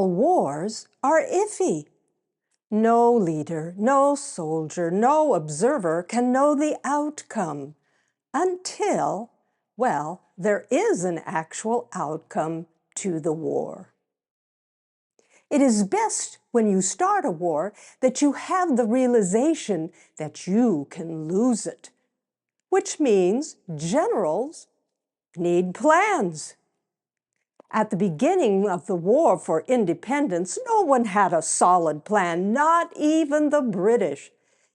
All wars are iffy. No leader, no soldier, no observer can know the outcome until, well, there is an actual outcome to the war. It is best when you start a war that you have the realization that you can lose it, which means generals need plans. At the beginning of the War for Independence, no one had a solid plan, not even the British.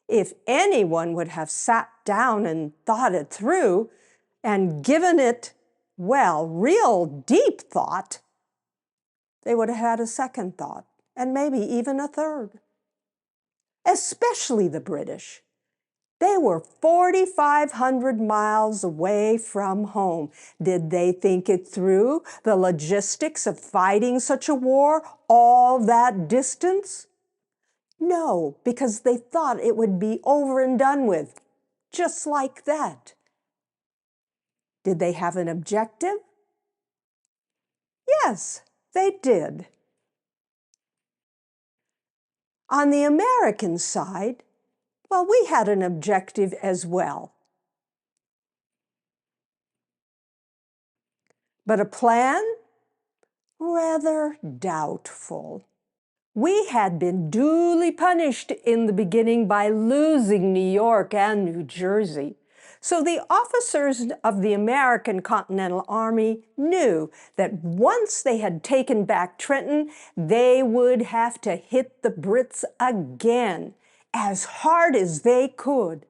If anyone would have sat down and thought it through and given it, well, real deep thought, they would have had a second thought and maybe even a third. Especially the British. They were 4,500 miles away from home. Did they think it through, the logistics of fighting such a war all that distance? No, because they thought it would be over and done with, just like that. Did they have an objective? Yes, they did. On the American side, well, we had an objective as well. But a plan? Rather doubtful. We had been duly punished in the beginning by losing New York and New Jersey. So the officers of the American Continental Army knew that once they had taken back Trenton, they would have to hit the Brits again, as hard as they could.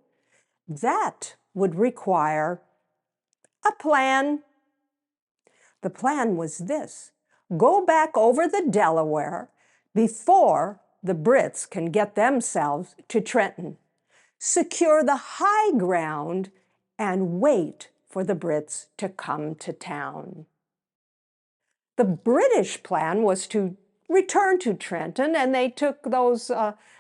That would require a plan. The plan was this: go back over the Delaware before the Brits can get themselves to Trenton. Secure the high ground and wait for the Brits to come to town. The British plan was to return to Trenton, and they took those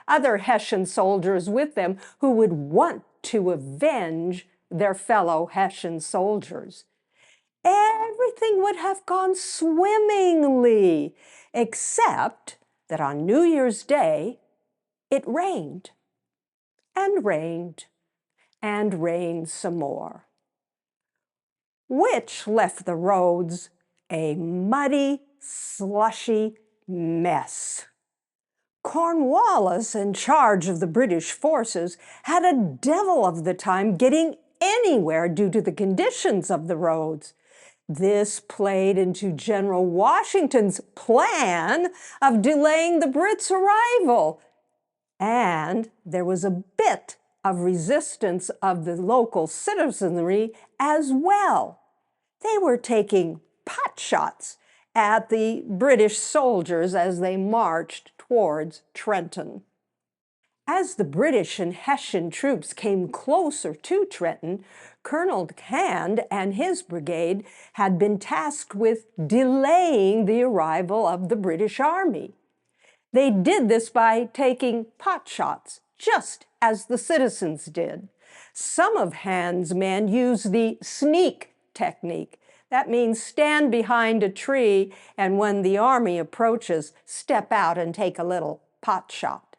other Hessian soldiers with them who would want to avenge their fellow Hessian soldiers. Everything would have gone swimmingly, except that on New Year's Day, it rained, and rained, and rained some more, which left the roads a muddy, slushy mess. Cornwallis, in charge of the British forces, had a devil of the time getting anywhere due to the conditions of the roads. This played into General Washington's plan of delaying the Brits' arrival. And there was a bit of resistance of the local citizenry as well. They were taking pot shots at the British soldiers as they marched towards Trenton. As the British and Hessian troops came closer to Trenton, Colonel Hand and his brigade had been tasked with delaying the arrival of the British Army. They did this by taking pot shots, just as the citizens did. Some of Hand's men used the sneak technique. That means stand behind a tree, and when the army approaches, step out and take a little pot shot.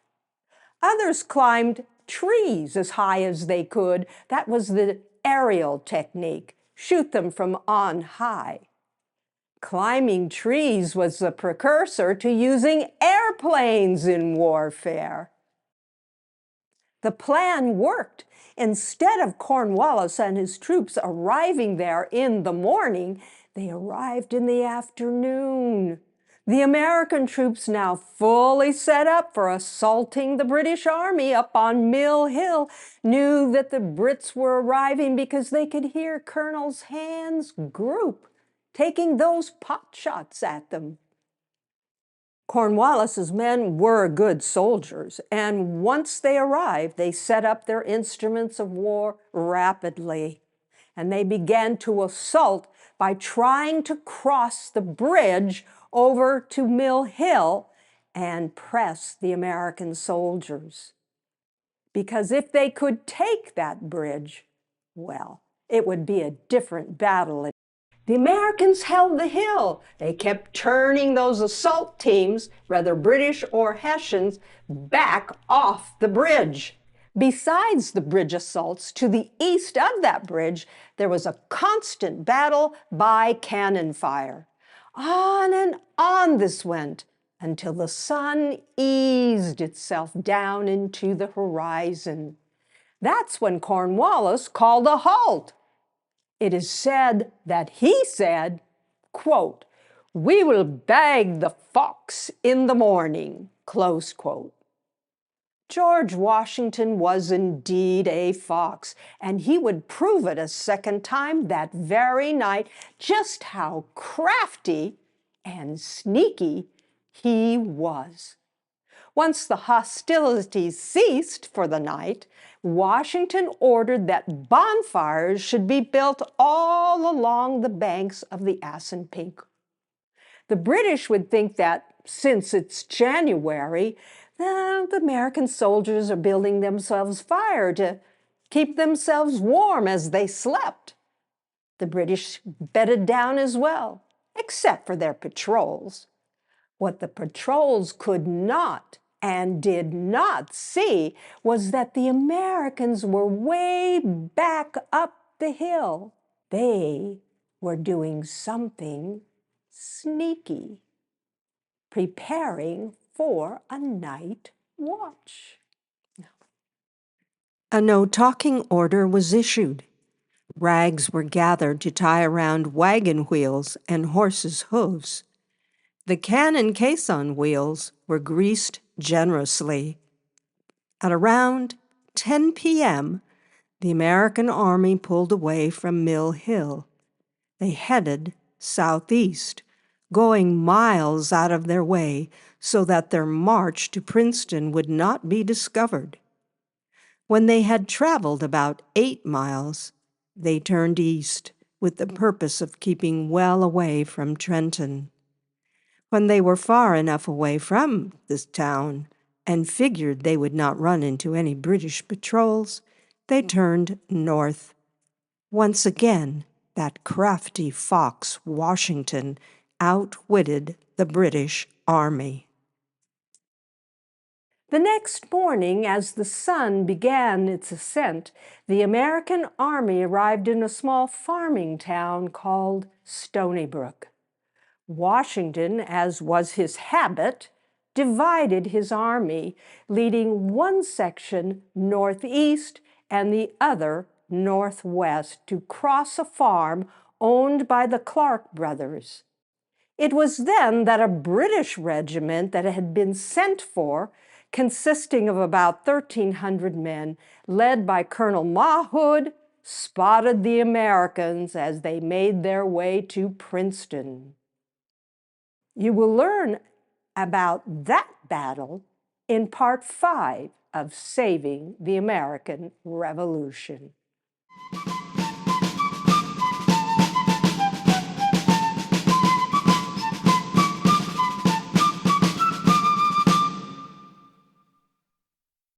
Others climbed trees as high as they could. That was the aerial technique. Shoot them from on high. Climbing trees was the precursor to using airplanes in warfare. The plan worked. Instead of Cornwallis and his troops arriving there in the morning, they arrived in the afternoon. The American troops, now fully set up for assaulting the British Army up on Mill Hill, knew that the Brits were arriving because they could hear Colonel Hand's group taking those pot shots at them. Cornwallis's men were good soldiers, and once they arrived, they set up their instruments of war rapidly, and they began to assault by trying to cross the bridge over to Mill Hill and press the American soldiers. Because if they could take that bridge, well, it would be a different battle. The Americans held the hill. They kept turning those assault teams, whether British or Hessians, back off the bridge. Besides the bridge assaults, to the east of that bridge, there was a constant battle by cannon fire. On and on this went until the sun eased itself down into the horizon. That's when Cornwallis called a halt. It is said that he said, quote, "We will bag the fox in the morning," close quote. George Washington was indeed a fox, and he would prove it a second time that very night just how crafty and sneaky he was. Once the hostilities ceased for the night, Washington ordered that bonfires should be built all along the banks of the Assunpink. The British would think that since it's January, the American soldiers are building themselves fire to keep themselves warm as they slept. The British bedded down as well, except for their patrols. What the patrols could not and did not see was that the Americans were way back up the hill. They were doing something sneaky, preparing for a night watch. A no-talking order was issued. Rags were gathered to tie around wagon wheels and horses' hooves. The cannon caisson wheels were greased generously. At around 10 p.m., the American army pulled away from Mill Hill. They headed southeast, going miles out of their way so that their march to Princeton would not be discovered. When they had traveled about 8 miles, they turned east with the purpose of keeping well away from Trenton. When they were far enough away from this town and figured they would not run into any British patrols, they turned north. Once again, that crafty fox, Washington, outwitted the British Army. The next morning, as the sun began its ascent, the American army arrived in a small farming town called Stony Brook. Washington, as was his habit, divided his army, leading one section northeast and the other northwest to cross a farm owned by the Clark brothers. It was then that a British regiment that had been sent for, consisting of about 1,300 men, led by Colonel Mahood, spotted the Americans as they made their way to Princeton. You will learn about that battle in Part 5 of Saving the American Revolution.